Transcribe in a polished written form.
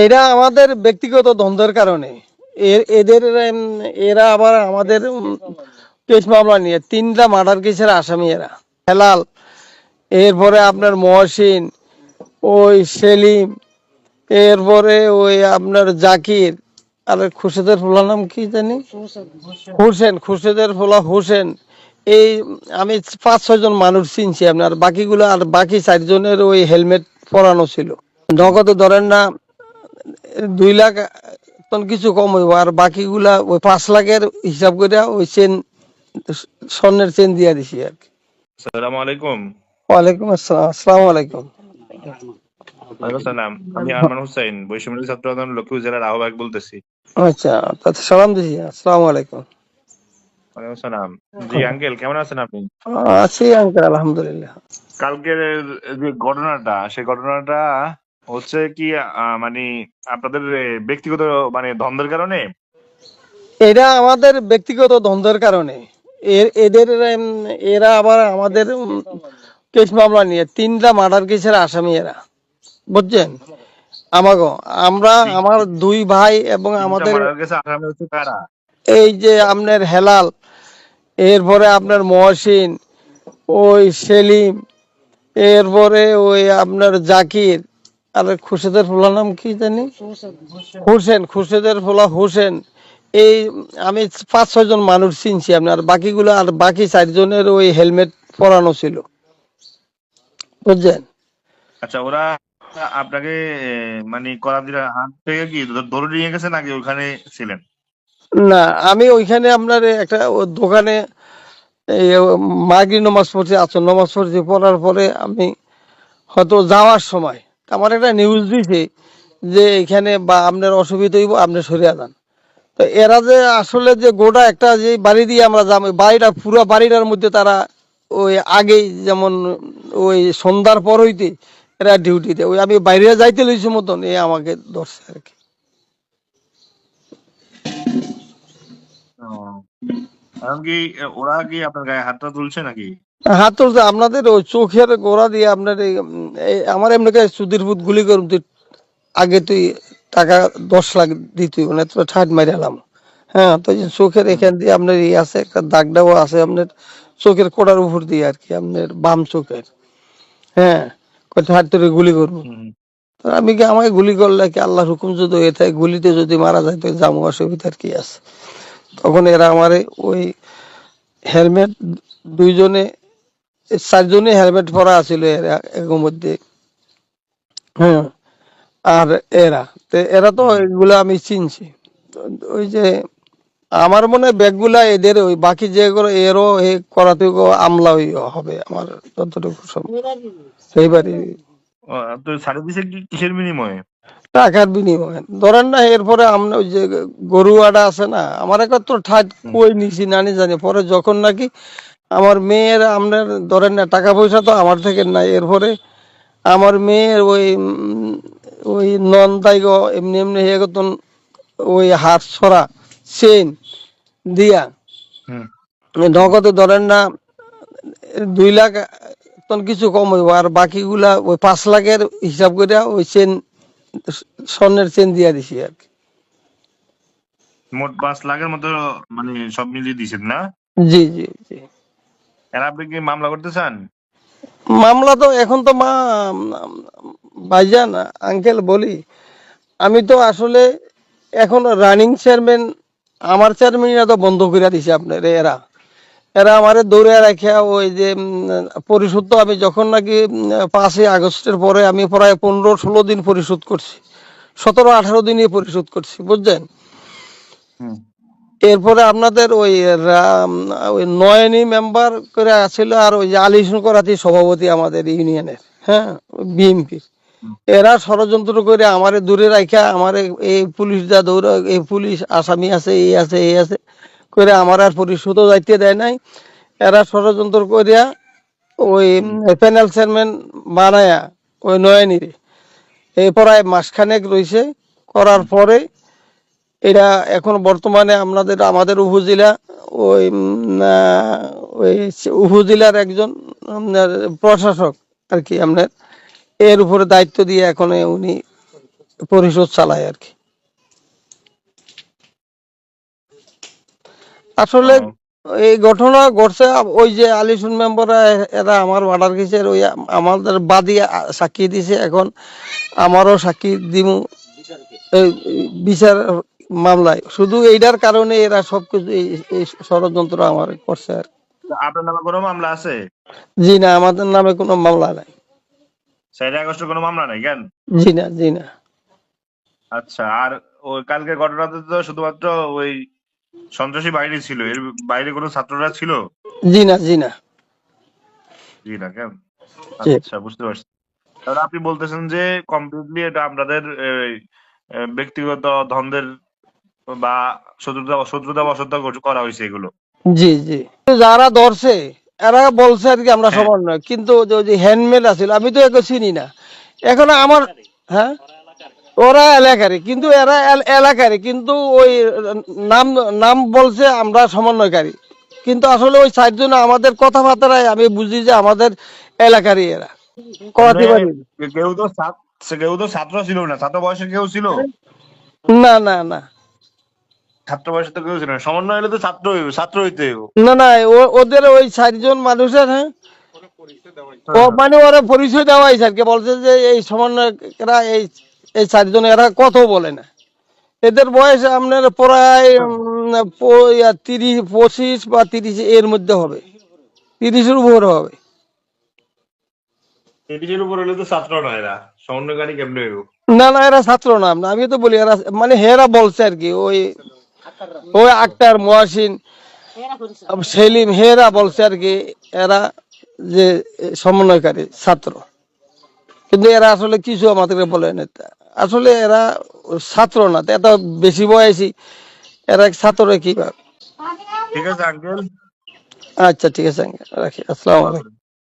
এটা আমাদের ব্যক্তিগত দ্বন্দ্বের কারণে এদের এরা আবার আমাদের কেস মামলা নিয়ে 3টা মার্ডার কেসের আসামি এরা। হেলাল, এরপরে আপনার মহসিন, ওই সেলিম, এরপরে ওই আপনার জাকির, আর খুরশেদের ফোলার নাম কি জানি, হোসেন, খুরশেদের ফোলা হোসেন। এই আমি 5-6 জন মানুষ চিনছি আপনার, বাকিগুলো আর বাকি 4 জনের ওই হেলমেট পরানো ছিল। নগদে ধরেন না 2 লাখ তখন কিছু কম হইব, আর বাকিগুলা ওই 5 লাখের হিসাব করে ওই চেন, স্বর্ণের চেন দিয়ে দিছি আর কি। আসসালামু আলাইকুম। ওয়ালাইকুম আসসালাম। আসসালামু আলাইকুম। ওয়ালাইকুম সালাম। আমি আরমান হোসেন, বৈষম্য ছাত্র আন্দোলন লক্ষ্মীপুর জেলার আহ্বায়ক বলতেছি। আচ্ছা, তাতে সালাম দিছি। আসসালামু আলাইকুম। ওয়ালাইকুম সালাম। জি আঙ্কেল, কেমন আছেন আপনি? আছি আঙ্কেল, আলহামদুলিল্লাহ। কালকের যে ঘটনাটা, সেই ঘটনাটা হচ্ছে কি মানে আপনাদের ব্যক্তিগত দ্বন্দ্বের কারণে? এটা আমাদের ব্যক্তিগত দ্বন্দ্বের কারণে এদের এরা আবার আমাদের কেস মামলা নিয়ে 3টা মার্ডার কেসের আসামি এরা, বুঝছেন। আমাগো আমরা তিন- আমার 2 ভাই এবং তিনটা আমাদের মার্ডার কেসে আসামি হচ্ছে কারা? এই যে আপনার হেলাল, এরপরে আপনার মহসিন, ওই সেলিম, এরপরে ওই আপনার জাকির, আর খুরশেদের ফোলার নাম কি জানি, হোসেন, খুরশেদের ফোলা হোসেন। এই আমি 5-6 জন মানুষ চিনছি আপনার, বাকিগুলো আর বাকি 4 জনের ওই হেলমেট পরানো ছিল, বুঝছেন। আচ্ছা, ওরা আপনাকে করাতির হাত থেকে কি ধরে নিয়ে গেছে নাকি ওখানে ছিলেন? না, আমি ওইখানে আপনার একটা দোকানে এই মাগরিব নামাজ পড়ছি, আসর নামাজ পড়ছি, পড়ার পরে আমি হয়তো যাওয়ার সময় আমার একটা নিউজ দিছে যে এখানে বা আপনার অসুবিধা হইব, আপনি সরিয়া যান। তো এরা যে আসলে যে গোটা একটা যে বাড়ি দিয়ে আমরা যাম, ওই বাড়িটা পুরো বাড়িটার মধ্যে তারা ওই আগেই যেমন ওই সন্ধ্যার পর হইতে এরা ডিউটিতে, ওই আমি বাইরে যাইতে লইছি মতন এ আমাকে ধরছে আর কি। ও, এখন কি ওরা কি আপনার গায়ে হাতটা তুলছে নাকি? হাত তুলছে আপনাদের ওই চোখের গোড়া দিয়ে আপনার আমার এমনি সুধীর ফুট গুলি করুন, তুই আগে তুই টাকা 10 লাখ দিতে মানে তোর ঠাট মারি এলাম। হ্যাঁ, তো এই যে চোখের হুম, এখান দিয়ে আপনার ই আছে, একটা দাগটাও আছে আপনার চোখের কোড়ার উপর দিয়ে আর কি, আপনার বাম চোখের। হ্যাঁ, কত হাত ধরে গুলি করবো। হুম, তো আমি কি, আমাকে গুলি করলে কি আল্লাহর হুকুম যদি হয়ে থাকে, গুলিতে যদি মারা যায় তো জামু, অসুবিধার কি আছে। তখন এরা আমারে ওই হেলমেট, 2 জনে 4 জনে হেলমেট পরা আছিল এরা এর মধ্যে। হ্যাঁ, আর এরা এরা তো হুম। এগুলা আমি চিনছি। তো ওই যে আমার মনে হয় ব্যাগগুলা এদের, ওই বাকি যেগুলো এরও এই করাতে আমলা ওই হবে আমার যতটুকু সেইবারই ও, তো ছাড়ে দিছে কি কিসের বিনিময়ে? টাকার বিনিময়ে ধরেন না। এরপরে আমরা ওই যে গরুয়াটা আছে না, আমার একটা তো ঠাট হুম, কই নিছি নানি জানি, পরে যখন নাকি আমার মেয়ের আপনার ধরেন না, টাকা পয়সা তো আমার থেকে নাই, এরপরে আমার মেয়ের ওই ওই নন দাইগ এমনি এমনি হয়ে গেতন, ওই হাত ছড়া চেন দিয়া হুম, হুম। নগদে ধরেন না 2 লাখ তখন কিছু কম হইব, আর বাকিগুলা ওই 5 লাখের হিসাব করে ওই চেন, স্বর্ণের চেন দিয়া দিছি আর কি। মোট 5 লাখের মতো সব মিলিয়ে দিয়েছেন না? জি জি জি। আর আপনি কি মামলা করতে চান? মামলা তো এখন তো ভাইজান, আঙ্কেল বলি, আমি তো আসলে এখন রানিং চেয়ারম্যান, আমার চেয়ারম্যানরা তো বন্ধ করে দিছে আপনার এরা। এরা আমারে দৌড়ে রাখা ওই যে পরিশোধ তো আমি যখন নাকি 5ই আগস্টের পরে আমি প্রায় 15-16 দিন পরিশোধ করছি, 17-18 দিনই পরিশোধ করছি, বুঝছেন। হুম, এরপরে আপনাদের ওই ওই নয়নি মেম্বার করে আছিল, আর ওই যে আলিশন করাতি সভাপতি আমাদের ইউনিয়নের, হ্যাঁ, বিএনপির। হুম, এরা ষড়যন্ত্র করে আমারে দূরে রাখা, আমারে এই পুলিশ যা দৌড়া, এই পুলিশ আসামি আছে, এই আছে, এই আছে করে আমার আর পরিশোধও যাইতে দেয় নাই। এরা ষড়যন্ত্র করিয়া ওই হুম, প্যানেল চেয়ারম্যান বানায়া ওই নয়নিরে এই প্রায় মাসখানেক রয়েছে। করার হুম, পরে এটা এখন বর্তমানে আমাদের উপজেলা ওই ওই উপজেলার একজন আপনার প্রশাসক আর কি, আপনার এর উপরে দায়িত্ব দিয়ে এখন উনি পরিষদ চালায় আর কি। আসলে ও, এই ঘটনা ঘটছে ওই যে আলিশুন মেম্বাররা এরা আমার মার্ডার কেসের ওই আমাদের বাদী সাক্ষী দিছে, এখন আমারও সাক্ষী দিমু এই বিচার মামলায়। শুধু এইটার কারণে এরা সবকিছু এই ষড়যন্ত্র আমার করছে আর কি। আপনার নামে কোনো মামলা আছে? জি না, আমাদের নামে কোনো মামলা নাই। 4 আগস্টের কোনো মামলা নাই কেন? জি না, জি না। আচ্ছা, আর ওই কালকের ঘটনাতে তো শুধুমাত্র ওই সন্ত্রাসী বাহিনী ছিল, এর বাইরে কোনো ছাত্ররা ছিল? জি না, জি না। জি না কেন? জি আচ্ছা, বুঝতে পারছি। তাহলে আপনি বলতেছেন যে কমপ্লিটলি এটা আপনাদের ব্যক্তিগত দ্বন্দ্বের বা শত্রুতা বশত করা হয়েছে এগুলো। জি জি। যারা ধরছে এরা বলছে আর কি আমরা হ্যাঁ, সমান নয়, কিন্তু যে হ্যান্ডমেড আছিল আমি তো একে চিনি না। এখন আমার, হ্যাঁ, ওরা এলাকারই, কিন্তু এরা এলাকারই, কিন্তু ওই নাম নাম বলছে আমরা সমন্বয়কারী, কিন্তু আসলে ওই চারজন আমাদের কথাবার্তায় আমি বুঝি যে আমাদের এলাকারই এরা। এমনি করাতে পারি কেউ তো ছাত্র ছিল না, ছাত্র বয়সে কেউ ছিল? না, না, না, ছাত্র বয়সে তো কেউ ছিল না, সমন্বয় হলে তো ছাত্র হইতে হইব। না, না, ওদের ওই চারজন মানুষের, হ্যাঁ, ও হ্যাঁ, হ্যাঁ। মানে ওরা পরিচয় দেওয়া হয়েছে আর কি, বলছে যে এই সমন্বয়করা এই এই চারজন এরা কথা বলে না। এদের বয়স আপনার প্রায় 30, 25 বা 30 এর মধ্যে হবে, 30-এর উপরে হবে। 30-এর উপর হলে তো ছাত্র নয়, এরা সমন্বয়কারী কেমনে হইব? না, না, এরা ছাত্র না, আমি তো বলি এরা মানে হেরা বলছে আর কি, ওই ওই আক্তার, মহাসিন, সেলিম, হেরা বলছে আর কি এরা যে সমন্বয়কারী ছাত্র, কিন্তু এরা আসলে কিছু আমাদেরকে বলে না। আসলে এরা ছাত্র না, এত বেশি বয়সী, এরা ছাত্র কিভাবে। ঠিক আছে আঙ্কেল। আচ্ছা ঠিক আছে, রাখি, আসসালামু আলাইকুম।